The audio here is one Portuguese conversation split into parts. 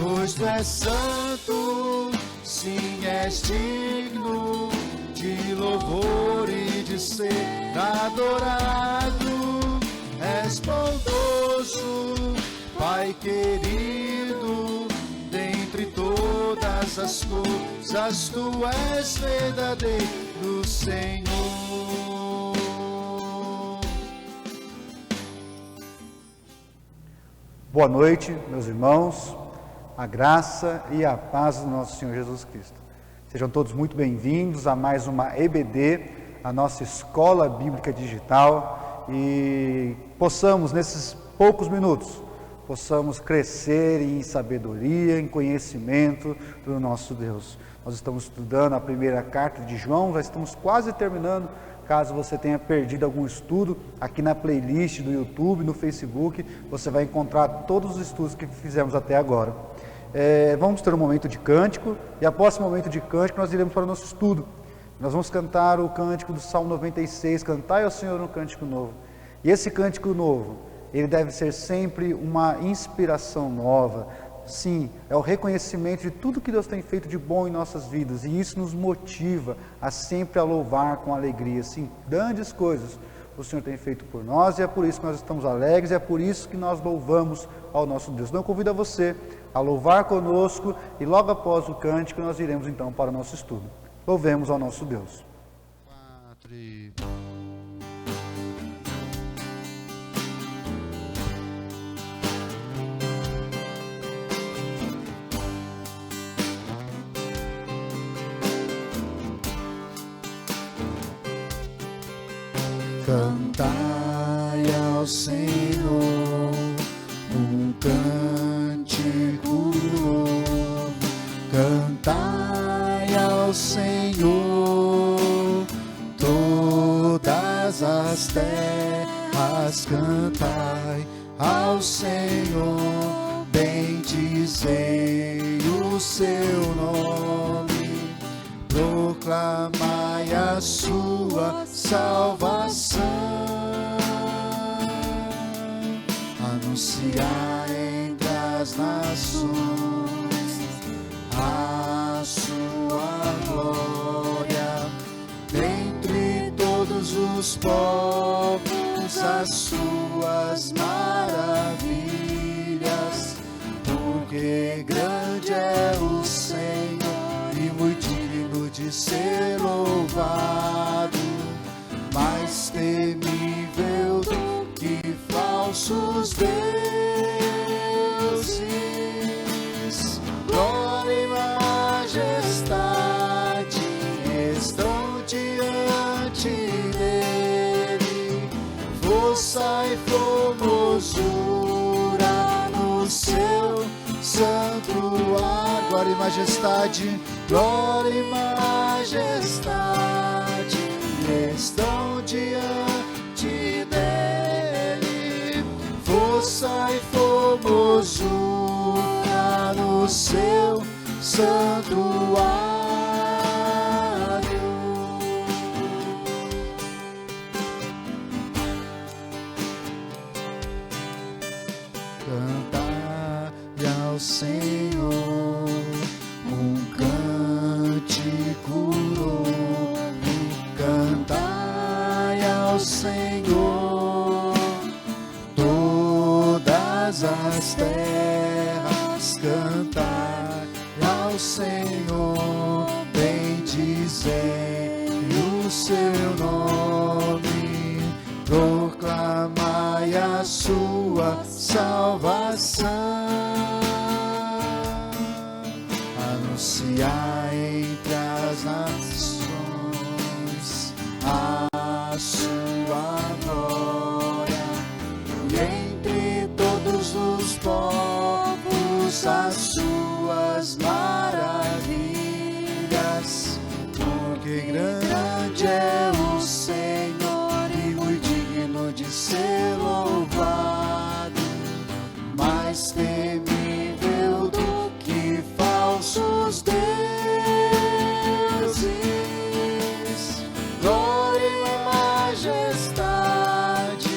pois tu és santo, sim, és digno de louvor e de ser adorado. És bondoso, Pai querido, dentre todas as coisas tu és verdadeiro, Senhor. Boa noite, meus irmãos, a graça e a paz do nosso Senhor Jesus Cristo. Sejam todos muito bem-vindos a mais uma EBD, a nossa Escola Bíblica Digital, e possamos, nesses poucos minutos, possamos crescer em sabedoria, em conhecimento do nosso Deus. Nós estamos estudando a primeira carta de João, já estamos quase terminando. Caso você tenha perdido algum estudo, aqui na playlist do YouTube, no Facebook, você vai encontrar todos os estudos que fizemos até agora. Vamos ter um momento de cântico, e após esse momento de cântico nós iremos para o nosso estudo. Nós vamos cantar o cântico do Salmo 96, Cantai ao Senhor um cântico novo. E esse cântico novo, ele deve ser sempre uma inspiração nova. Sim, é o reconhecimento de tudo que Deus tem feito de bom em nossas vidas, e isso nos motiva a sempre a louvar com alegria. Sim, grandes coisas o Senhor tem feito por nós, e é por isso que nós estamos alegres, e é por isso que nós louvamos ao nosso Deus. Então eu convido a você a louvar conosco, e logo após o cântico nós iremos então para o nosso estudo. Louvemos ao nosso Deus. Cantai ao Senhor um cântico novo, cantai ao Senhor todas as terras, cantai ao Senhor, bendizei o seu nome, proclamai a sua salvação, anunciai entre as nações a sua glória, dentre todos os povos as suas maravilhas, porque grande é o Senhor e muito digno de ser louvado, mais temível do que falsos deuses. Glória e majestade estão diante dele, força e formosura no seu santo ar. Glória e majestade, glória e majestade estão diante dele, força e formosura no seu santuário. Cantai ao Senhor um cântico novo, cantai ao Senhor todas as terras, cantai ao Senhor, bendizei o seu nome, proclamai a sua salvação, anunciai entre as nações a sua glória, e entre todos os povos as suas maravilhas, porque grande é o Senhor e muito digno de ser louvado, mais temível do que falsos deuses. Glória e majestade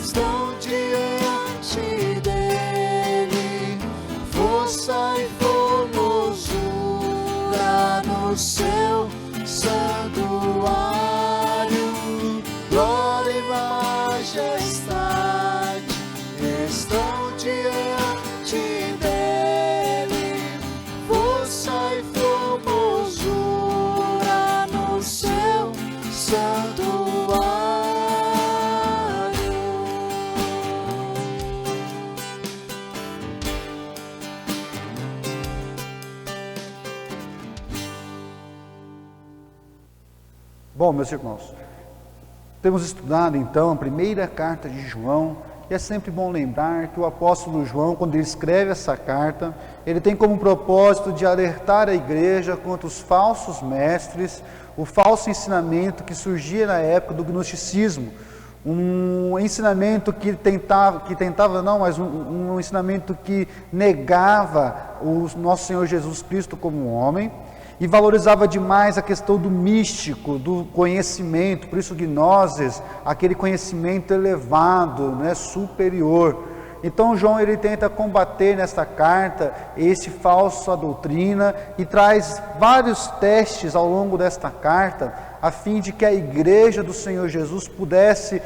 estão diante dele, força no seu santuário, glória e majestade estão diante dele, força e formosura no seu santuário. Bom, meus irmãos, temos estudado então a primeira carta de João, e é sempre bom lembrar que o apóstolo João, quando ele escreve essa carta, ele tem como propósito de alertar a igreja contra os falsos mestres, o falso ensinamento que surgia na época do gnosticismo, um ensinamento que um ensinamento que negava o nosso Senhor Jesus Cristo como homem, e valorizava demais a questão do místico, do conhecimento, por isso gnoses, aquele conhecimento elevado, né, superior. Então João ele tenta combater nesta carta esse falsa doutrina e traz vários testes ao longo desta carta, a fim de que a igreja do Senhor Jesus pudesse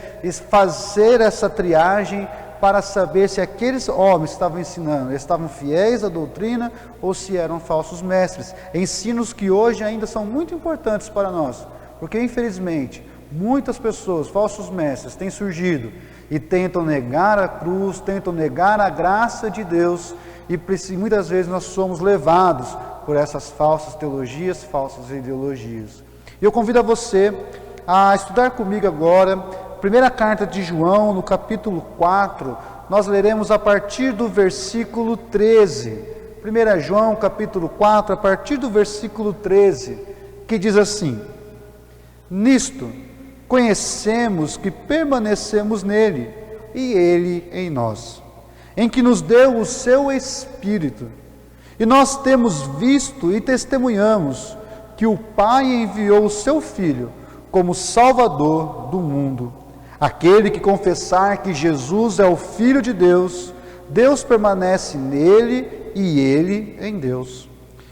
fazer essa triagem para saber se aqueles homens que estavam ensinando estavam fiéis à doutrina ou se eram falsos mestres. Ensinos que hoje ainda são muito importantes para nós, porque infelizmente muitas pessoas, falsos mestres, têm surgido e tentam negar a cruz, tentam negar a graça de Deus, e muitas vezes nós somos levados por essas falsas teologias, falsas ideologias. E eu convido a você a estudar comigo agora primeira carta de João, no capítulo 4, nós leremos a partir do versículo 13. 1 João, capítulo 4, a partir do versículo 13, que diz assim: Nisto conhecemos que permanecemos nele, e ele em nós, em que nos deu o seu Espírito. E nós temos visto e testemunhamos que o Pai enviou o seu Filho como Salvador do mundo. Aquele que confessar que Jesus é o Filho de Deus, Deus permanece nele e ele em Deus.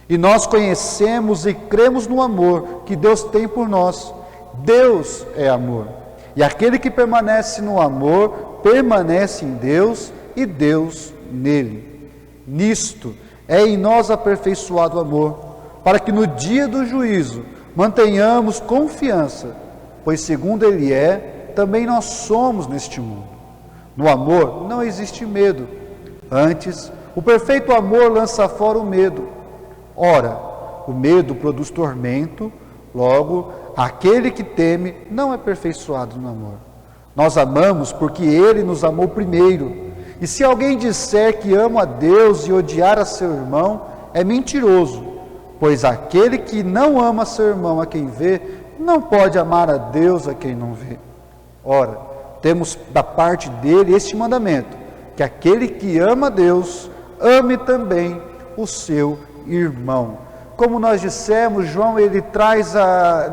E nós conhecemos e cremos no amor que Deus tem por nós. Deus é amor. E aquele que permanece no amor, permanece em Deus e Deus nele. Nisto é em nós aperfeiçoado o amor, para que no dia do juízo mantenhamos confiança, pois segundo ele é, também nós somos neste mundo. No amor não existe medo. Antes, o perfeito amor lança fora o medo. Ora, o medo produz tormento, logo, aquele que teme não é aperfeiçoado no amor. Nós amamos porque ele nos amou primeiro. E se alguém disser que ama a Deus e odiar a seu irmão, é mentiroso, pois aquele que não ama seu irmão a quem vê, não pode amar a Deus a quem não vê. Ora, temos da parte dele este mandamento, que aquele que ama a Deus, ame também o seu irmão. Como nós dissemos, João ele traz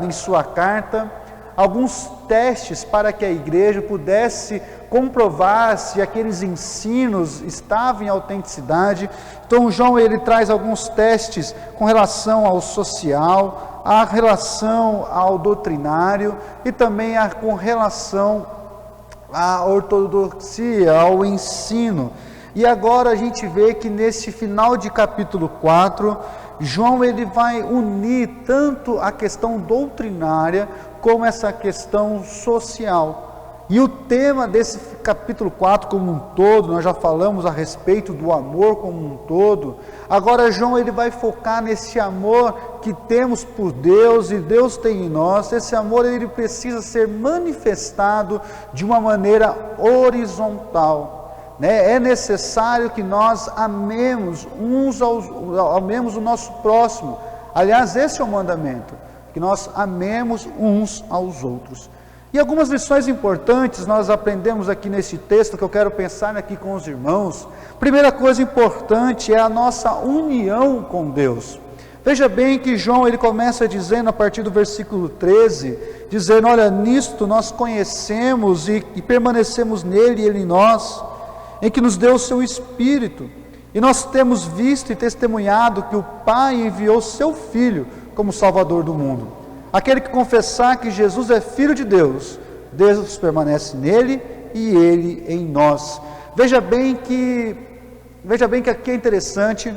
em sua carta alguns testes para que a igreja pudesse comprovar se aqueles ensinos estavam em autenticidade. Então João ele traz alguns testes com relação ao social, a relação ao doutrinário e também com relação à ortodoxia, ao ensino. E agora a gente vê que nesse final de capítulo 4, João ele vai unir tanto a questão doutrinária como essa questão social. E o tema desse capítulo 4 como um todo, nós já falamos a respeito do amor como um todo. Agora João ele vai focar nesse amor que temos por Deus e Deus tem em nós. Esse amor ele precisa ser manifestado de uma maneira horizontal, né? É necessário que nós amemos amemos o nosso próximo. Aliás, esse é o mandamento, que nós amemos uns aos outros. E algumas lições importantes nós aprendemos aqui nesse texto, que eu quero pensar aqui com os irmãos. Primeira coisa importante é a nossa união com Deus. Veja bem que João ele começa dizendo a partir do versículo 13, dizendo, olha, nisto nós conhecemos e permanecemos nele e ele em nós, em que nos deu o seu Espírito. E nós temos visto e testemunhado que o Pai enviou seu Filho como Salvador do mundo. Aquele que confessar que Jesus é Filho de Deus, Deus permanece nele e ele em nós. Veja bem que aqui é interessante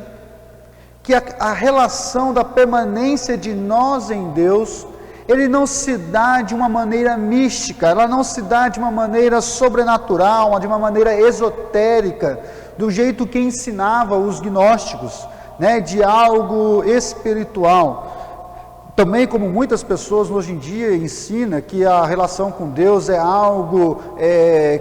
que a relação da permanência de nós em Deus, ele não se dá de uma maneira mística, ela não se dá de uma maneira sobrenatural, de uma maneira esotérica, do jeito que ensinava os gnósticos, né, de algo espiritual. Também, como muitas pessoas hoje em dia ensinam que a relação com Deus é algo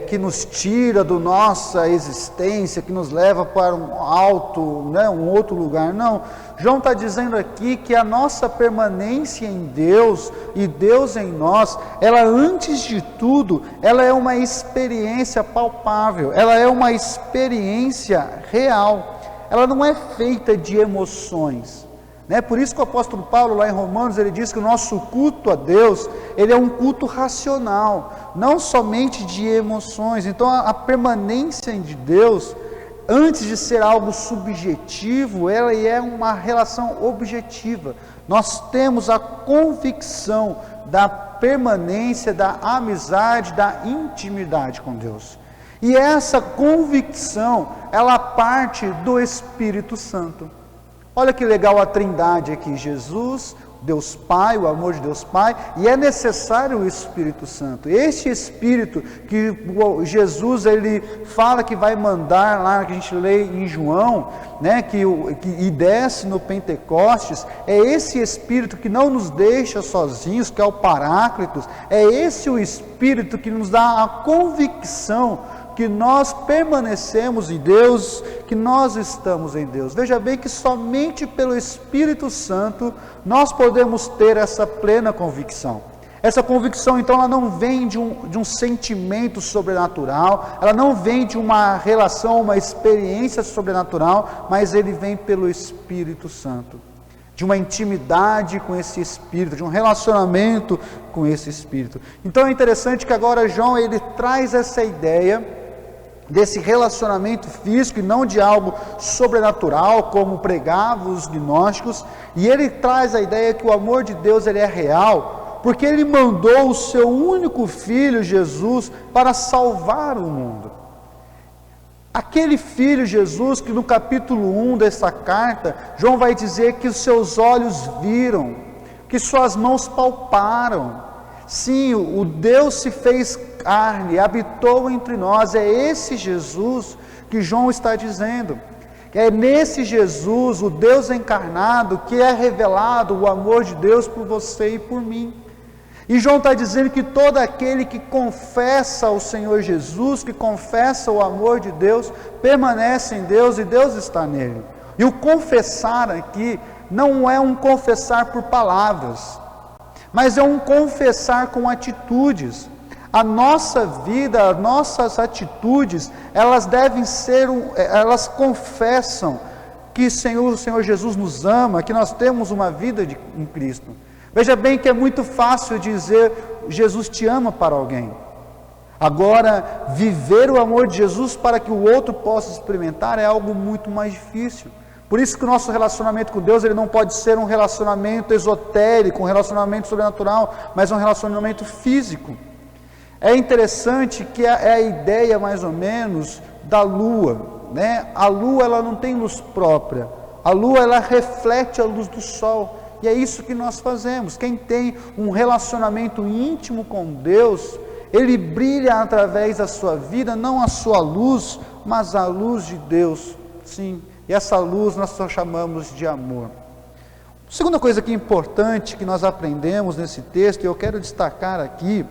que nos tira da nossa existência, que nos leva para um outro lugar. Não, João está dizendo aqui que a nossa permanência em Deus e Deus em nós, ela antes de tudo, ela é uma experiência palpável, ela é uma experiência real, ela não é feita de emoções. Por isso que o apóstolo Paulo, lá em Romanos, ele diz que o nosso culto a Deus, ele é um culto racional, não somente de emoções. Então a permanência de Deus, antes de ser algo subjetivo, ela é uma relação objetiva. Nós temos a convicção da permanência, da amizade, da intimidade com Deus. E essa convicção, ela parte do Espírito Santo. Olha que legal a trindade aqui, Jesus, Deus Pai, o amor de Deus Pai, e é necessário o Espírito Santo. Este Espírito que Jesus ele fala que vai mandar lá, que a gente lê em João, né, e desce no Pentecostes, é esse Espírito que não nos deixa sozinhos, que é o Paráclitos, é esse o Espírito que nos dá a convicção que nós permanecemos em Deus, que nós estamos em Deus. Veja bem que somente pelo Espírito Santo nós podemos ter essa plena convicção. Essa convicção, então, ela não vem de um sentimento sobrenatural, ela não vem de uma relação, uma experiência sobrenatural, mas ele vem pelo Espírito Santo, de uma intimidade com esse Espírito, de um relacionamento com esse Espírito. Então é interessante que agora João ele traz essa ideia desse relacionamento físico e não de algo sobrenatural, como pregavam os gnósticos, e ele traz a ideia que o amor de Deus ele é real, porque ele mandou o seu único filho, Jesus, para salvar o mundo. Aquele filho, Jesus, que no capítulo 1 dessa carta, João vai dizer que os seus olhos viram, que suas mãos palparam. Sim, o Deus se fez carne, habitou entre nós. É esse Jesus que João está dizendo. É nesse Jesus, o Deus encarnado, que é revelado o amor de Deus por você e por mim. E João está dizendo que todo aquele que confessa o Senhor Jesus, que confessa o amor de Deus, permanece em Deus e Deus está nele. E o confessar aqui não é um confessar por palavras, mas é um confessar com atitudes. A nossa vida, as nossas atitudes, elas devem ser, elas confessam que o Senhor Jesus nos ama, que nós temos uma vida em Cristo. Veja bem que é muito fácil dizer, Jesus te ama para alguém. Agora, viver o amor de Jesus para que o outro possa experimentar é algo muito mais difícil. Por isso que o nosso relacionamento com Deus, ele não pode ser um relacionamento esotérico, um relacionamento sobrenatural, mas um relacionamento físico. É interessante que é a ideia mais ou menos da lua, né? A lua ela não tem luz própria, a lua ela reflete a luz do sol, e é isso que nós fazemos. Quem tem um relacionamento íntimo com Deus, ele brilha através da sua vida, não a sua luz, mas a luz de Deus, sim, e essa luz nós só chamamos de amor. Segunda coisa que é importante que nós aprendemos nesse texto, e eu quero destacar aqui,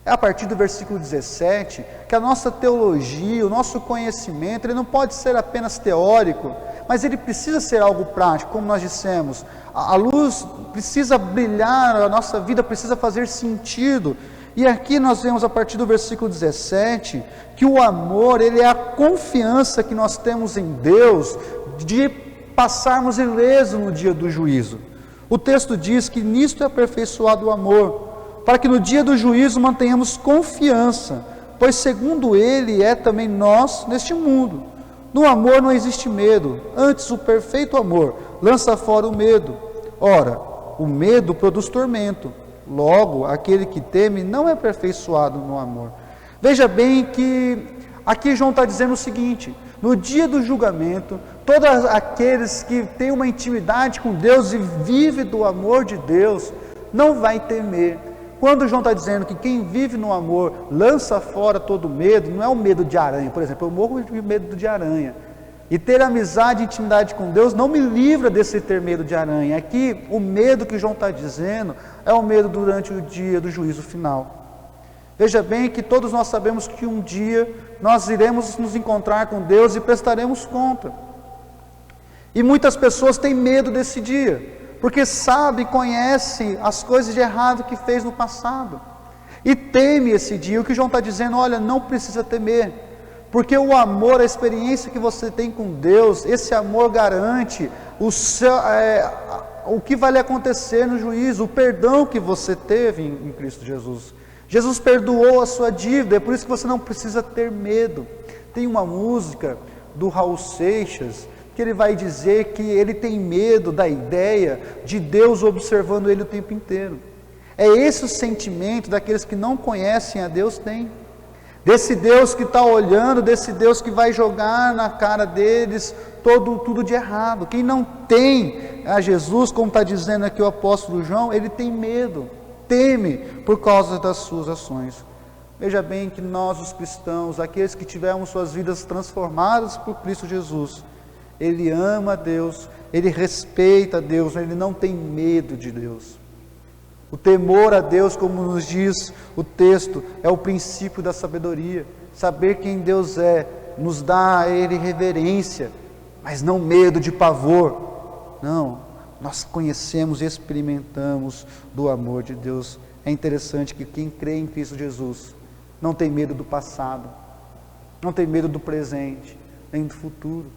é a partir do versículo 17, que a nossa teologia, o nosso conhecimento, ele não pode ser apenas teórico, mas ele precisa ser algo prático, como nós dissemos. A luz precisa brilhar, a nossa vida precisa fazer sentido. E aqui nós vemos a partir do versículo 17, que o amor, ele é a confiança que nós temos em Deus, de passarmos ileso no dia do juízo. O texto diz que nisto é aperfeiçoado o amor, para que no dia do juízo mantenhamos confiança, pois segundo ele é também nós neste mundo. No amor não existe medo, antes o perfeito amor lança fora o medo, Ora, o medo produz tormento. Logo, aquele que teme não é aperfeiçoado no amor. Veja bem que aqui João está dizendo o seguinte: no dia do julgamento, todos aqueles que têm uma intimidade com Deus e vivem do amor de Deus, não vai temer. Quando João está dizendo que quem vive no amor lança fora todo medo, não é o medo de aranha. Por exemplo, eu morro de medo de aranha. E ter amizade e intimidade com Deus não me livra desse ter medo de aranha. Aqui, o medo que João está dizendo é o medo durante o dia do juízo final. Veja bem que todos nós sabemos que um dia nós iremos nos encontrar com Deus e prestaremos conta. E muitas pessoas têm medo desse dia, porque sabe, conhece as coisas de errado que fez no passado. E teme esse dia. O que João está dizendo, olha, não precisa temer. Porque o amor, a experiência que você tem com Deus, esse amor garante o que vai lhe acontecer no juízo, o perdão que você teve em Cristo Jesus. Jesus perdoou a sua dívida, é por isso que você não precisa ter medo. Tem uma música do Raul Seixas, que ele vai dizer que ele tem medo da ideia de Deus observando ele o tempo inteiro. É esse o sentimento daqueles que não conhecem a Deus tem. Desse Deus que está olhando, desse Deus que vai jogar na cara deles tudo de errado. Quem não tem a Jesus, como está dizendo aqui o apóstolo João, ele tem medo, teme por causa das suas ações. Veja bem que nós, os cristãos, aqueles que tivermos suas vidas transformadas por Cristo Jesus, ele ama a Deus, ele respeita a Deus, ele não tem medo de Deus. O temor a Deus, como nos diz o texto, é o princípio da sabedoria. Saber quem Deus é, nos dá a Ele reverência, mas não medo de pavor. Não, nós conhecemos e experimentamos do amor de Deus. É interessante que quem crê em Cristo Jesus não tem medo do passado, não tem medo do presente, nem do futuro,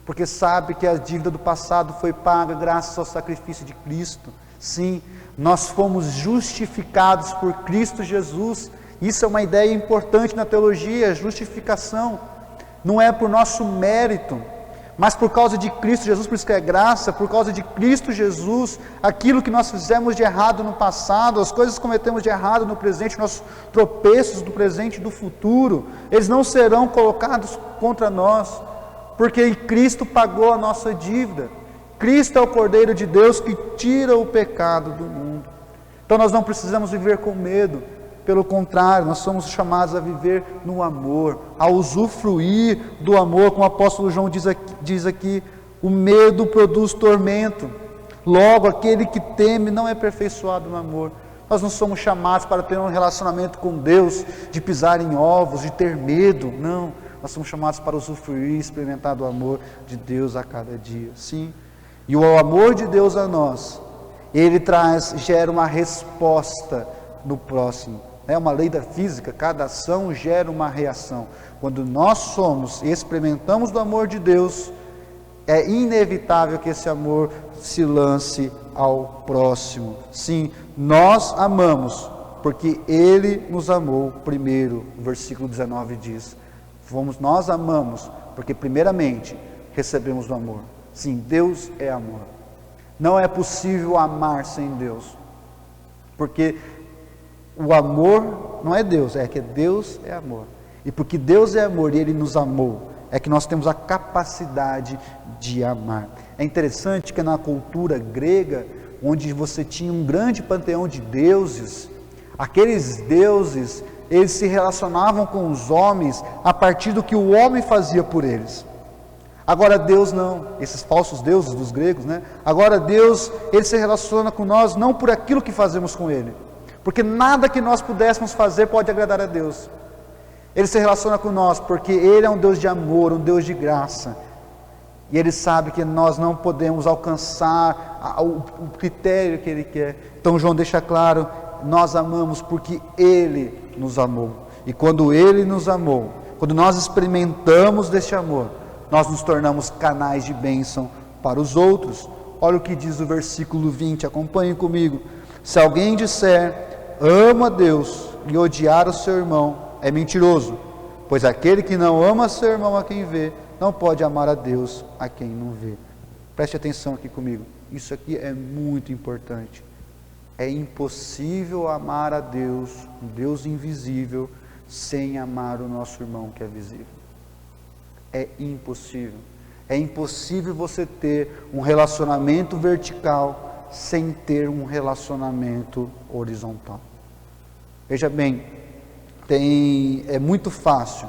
porque sabe que a dívida do passado foi paga graças ao sacrifício de Cristo. Sim, nós fomos justificados por Cristo Jesus. Isso é uma ideia importante na teologia, justificação. Não é por nosso mérito, mas por causa de Cristo Jesus, por isso que é graça, por causa de Cristo Jesus, aquilo que nós fizemos de errado no passado, as coisas que cometemos de errado no presente, nossos tropeços do presente e do futuro, eles não serão colocados contra nós, porque Cristo pagou a nossa dívida. Cristo é o Cordeiro de Deus que tira o pecado do mundo. Então nós não precisamos viver com medo, pelo contrário, nós somos chamados a viver no amor, a usufruir do amor, como o apóstolo João diz aqui, o medo produz tormento. Logo, aquele que teme não é aperfeiçoado no amor. Nós não somos chamados para ter um relacionamento com Deus, de pisar em ovos, de ter medo, não. Nós somos chamados para usufruir e experimentar do amor de Deus a cada dia, sim. E o amor de Deus a nós, ele gera uma resposta no próximo. É uma lei da física, cada ação gera uma reação. Quando nós somos e experimentamos do amor de Deus, é inevitável que esse amor se lance ao próximo. Sim, nós amamos, porque Ele nos amou primeiro. O versículo 19 diz, nós amamos, porque primeiramente recebemos do amor. Sim, Deus é amor. Não é possível amar sem Deus, porque o amor não é Deus, é que Deus é amor. E porque Deus é amor e Ele nos amou, é que nós temos a capacidade de amar. É interessante que na cultura grega, onde você tinha um grande panteão de deuses, aqueles deuses, eles se relacionavam com os homens a partir do que o homem fazia por eles. Agora Deus não, esses falsos deuses dos gregos, né? Agora Deus, Ele se relaciona com nós não por aquilo que fazemos com Ele, porque nada que nós pudéssemos fazer pode agradar a Deus. Ele se relaciona com nós porque Ele é um Deus de amor, um Deus de graça, e Ele sabe que nós não podemos alcançar o critério que Ele quer. Então João deixa claro, nós amamos porque Ele nos amou, e quando Ele nos amou, quando nós experimentamos deste amor, nós nos tornamos canais de bênção para os outros. Olha o que diz o versículo 20, acompanhem comigo. Se alguém disser, amo a Deus, e odiar o seu irmão, é mentiroso, pois aquele que não ama seu irmão a quem vê, não pode amar a Deus a quem não vê. Preste atenção aqui comigo. Isso aqui é muito importante. É impossível amar a Deus, um Deus invisível, sem amar o nosso irmão que é visível. É impossível. É impossível você ter um relacionamento vertical sem ter um relacionamento horizontal. Veja bem, é muito fácil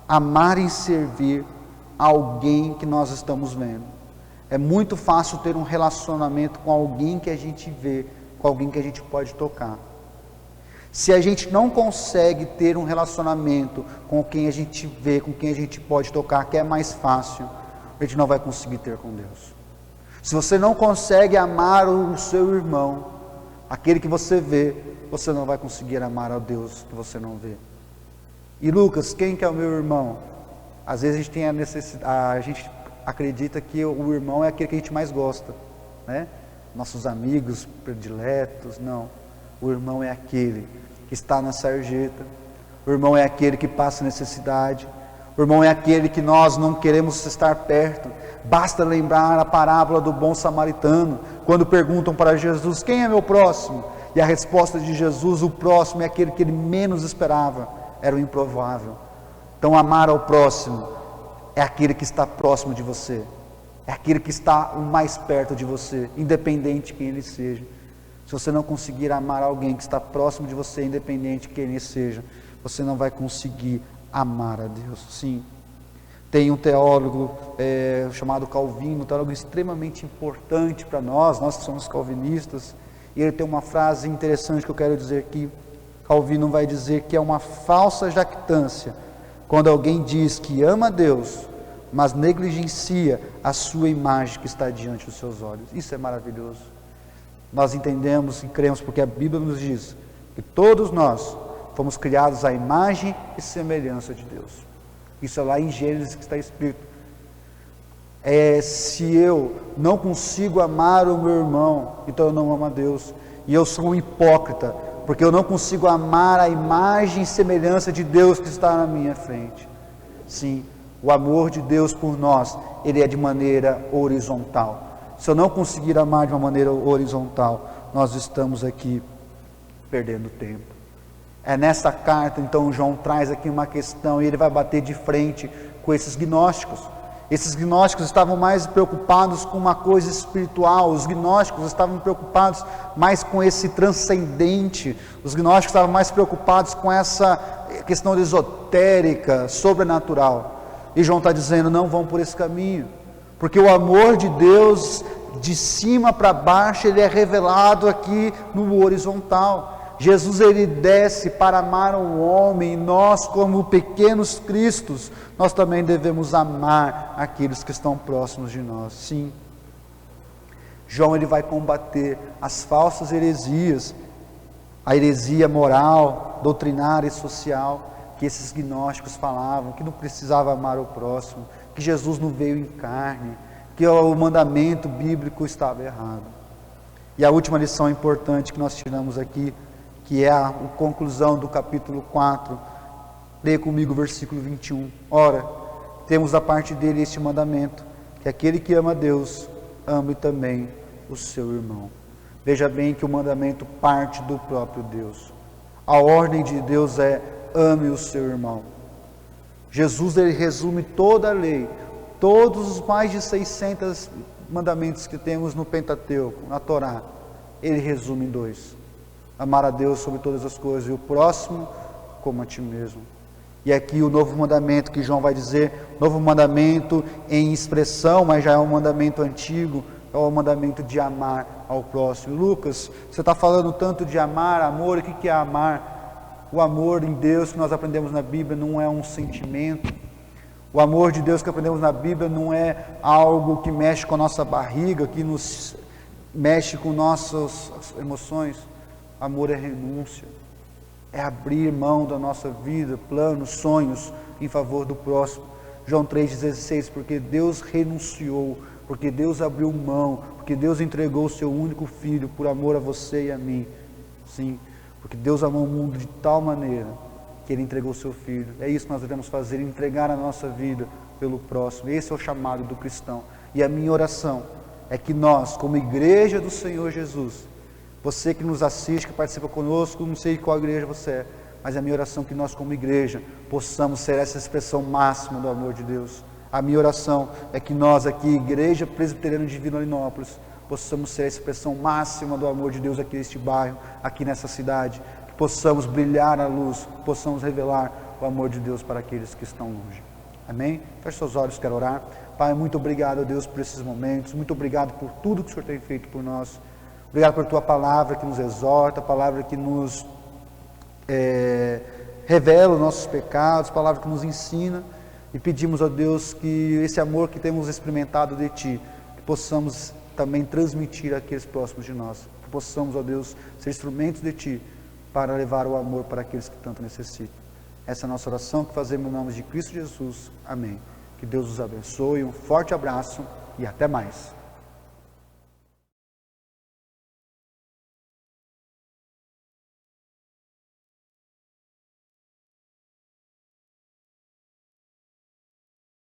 amar e servir alguém que nós estamos vendo. É muito fácil ter um relacionamento com alguém que a gente vê, com alguém que a gente pode tocar. Se a gente não consegue ter um relacionamento com quem a gente vê, com quem a gente pode tocar, que é mais fácil, a gente não vai conseguir ter com Deus. Se você não consegue amar o seu irmão, aquele que você vê, você não vai conseguir amar ao Deus que você não vê. E Lucas, quem que é o meu irmão? Às vezes a gente tem a gente acredita que o irmão é aquele que a gente mais gosta, né? Nossos amigos prediletos. Não, o irmão é aquele que está na sarjeta, o irmão é aquele que passa necessidade, o irmão é aquele que nós não queremos estar perto. Basta lembrar a parábola do bom samaritano, quando perguntam para Jesus, quem é meu próximo? E a resposta de Jesus, o próximo é aquele que ele menos esperava, era o improvável. Então amar ao próximo é aquele que está próximo de você, é aquele que está o mais perto de você, independente de quem ele seja. Se você não conseguir amar alguém que está próximo de você, independente de quem ele seja, você não vai conseguir amar a Deus. Sim, tem um teólogo chamado Calvino, um teólogo extremamente importante para nós que somos calvinistas, e ele tem uma frase interessante que eu quero dizer aqui. Calvino vai dizer que é uma falsa jactância quando alguém diz que ama a Deus, mas negligencia a sua imagem que está diante dos seus olhos. Isso é maravilhoso. Nós entendemos e cremos porque a Bíblia nos diz que todos nós fomos criados à imagem e semelhança de Deus. Isso é lá em Gênesis que está escrito. Se eu não consigo amar o meu irmão, então eu não amo a Deus. E eu sou um hipócrita, porque eu não consigo amar a imagem e semelhança de Deus que está na minha frente. Sim, o amor de Deus por nós, ele é de maneira horizontal. Se eu não conseguir amar de uma maneira horizontal, nós estamos aqui perdendo tempo. É nessa carta, então, João traz aqui uma questão, e ele vai bater de frente com esses gnósticos. Esses gnósticos estavam mais preocupados com uma coisa espiritual, os gnósticos estavam preocupados mais com esse transcendente, os gnósticos estavam mais preocupados com essa questão esotérica, sobrenatural. E João está dizendo, não vão por esse caminho, porque o amor de Deus, de cima para baixo, ele é revelado aqui no horizontal. Jesus, ele desce para amar o homem, e nós, como pequenos cristos, nós também devemos amar aqueles que estão próximos de nós. Sim, João, ele vai combater as falsas heresias, a heresia moral, doutrinária e social, que esses gnósticos falavam, que não precisava amar o próximo, que Jesus não veio em carne, que o mandamento bíblico estava errado. E a última lição importante que nós tiramos aqui, que é a conclusão do capítulo 4, leia comigo o versículo 21. Ora, temos da parte dele este mandamento, que aquele que ama a Deus, ame também o seu irmão. Veja bem que o mandamento parte do próprio Deus. A ordem de Deus é, ame o seu irmão. Jesus, ele resume toda a lei, todos os mais de 600 mandamentos que temos no Pentateuco, na Torá, ele resume em 2. Amar a Deus sobre todas as coisas e o próximo como a ti mesmo. E aqui o novo mandamento que João vai dizer, novo mandamento em expressão, mas já é um mandamento antigo, é o mandamento de amar ao próximo. Lucas, você está falando tanto de amar, amor, o que é amar? O amor em Deus que nós aprendemos na Bíblia não é um sentimento. O amor de Deus que aprendemos na Bíblia não é algo que mexe com a nossa barriga, que nos mexe com nossas emoções. Amor é renúncia, é abrir mão da nossa vida, planos, sonhos em favor do próximo. João 3,16, porque Deus renunciou, porque Deus abriu mão, porque Deus entregou o seu único filho por amor a você e a mim. Sim, porque Deus amou o mundo de tal maneira que ele entregou o seu filho. É isso que nós devemos fazer, entregar a nossa vida pelo próximo. Esse é o chamado do cristão. E a minha oração é que nós, como igreja do Senhor Jesus, você que nos assiste, que participa conosco, não sei qual igreja você é, mas a minha oração é que nós como igreja possamos ser essa expressão máxima do amor de Deus. A minha oração é que nós aqui, Igreja Presbiteriana de Divinópolis, possamos ser a expressão máxima do amor de Deus aqui neste bairro, aqui nessa cidade, que possamos brilhar a luz, possamos revelar o amor de Deus para aqueles que estão longe. Amém? Feche seus olhos, quero orar. Pai, muito obrigado a Deus por esses momentos, muito obrigado por tudo que o Senhor tem feito por nós. Obrigado por Tua palavra que nos exorta, a palavra que nos revela os nossos pecados, a palavra que nos ensina. E pedimos a Deus que esse amor que temos experimentado de Ti, que possamos também transmitir àqueles próximos de nós. Que possamos, ó Deus, ser instrumentos de Ti para levar o amor para aqueles que tanto necessitam. Essa é a nossa oração que fazemos em nome de Cristo Jesus. Amém. Que Deus os abençoe, um forte abraço e até mais.